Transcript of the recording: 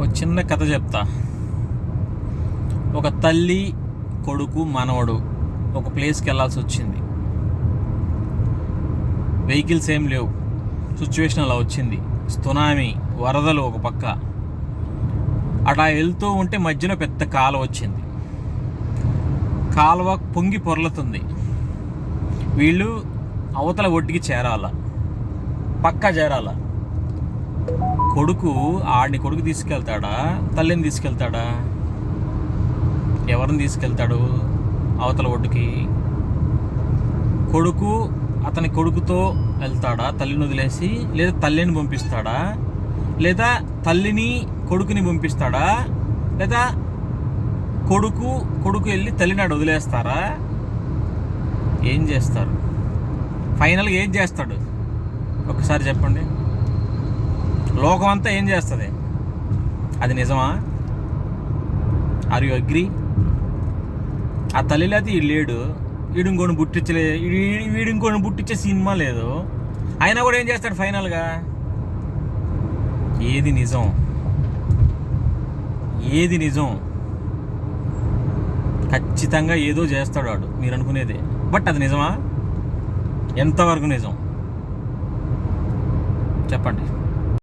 ఒక చిన్న కథ చెప్తా. ఒక తల్లి, కొడుకు, మనవడు ఒక ప్లేస్కి వెళ్ళాల్సి వచ్చింది. వెహికల్స్ ఏం లేవు, సిచ్యువేషన్ అలా వచ్చింది. సునామీ, వరదలు ఒక పక్క. అలా వెళ్తూ ఉంటే మధ్యలో పెద్ద కాలువ వచ్చింది. కాలువ పొంగి పొర్లుతుంది. వీళ్ళు అవతల ఒడ్డుకి చేరాల, పక్కా చేరాల. కొడుకు కొడుకు తీసుకెళ్తాడా, తల్లిని తీసుకెళ్తాడా? ఎవరిని తీసుకెళ్తాడు అవతల ఒడ్డుకి? కొడుకు అతని కొడుకుతో వెళ్తాడా తల్లిని వదిలేసి, లేదా తల్లిని పంపిస్తాడా, లేదా తల్లిని కొడుకుని పంపిస్తాడా, లేదా కొడుకు వెళ్ళి తల్లినాడు వదిలేస్తారా? ఏం చేస్తారు? ఫైనల్గా ఏం చేస్తాడు ఒకసారి చెప్పండి. లోకం అంతా ఏం చేస్తుంది? అది నిజమా? Are you agree? ఆ తల్లి లేకపోతే వీడు లేడు, వీడింకోని బుట్టించే సినిమా లేదు. అయినా కూడా ఏం చేస్తాడు ఫైనల్గా? ఏది నిజం? ఏది నిజం? ఖచ్చితంగా ఏదో చేస్తాడు వాడు, మీరు అనుకునేదే. బట్ అది నిజమా? ఎంతవరకు నిజం చెప్పండి.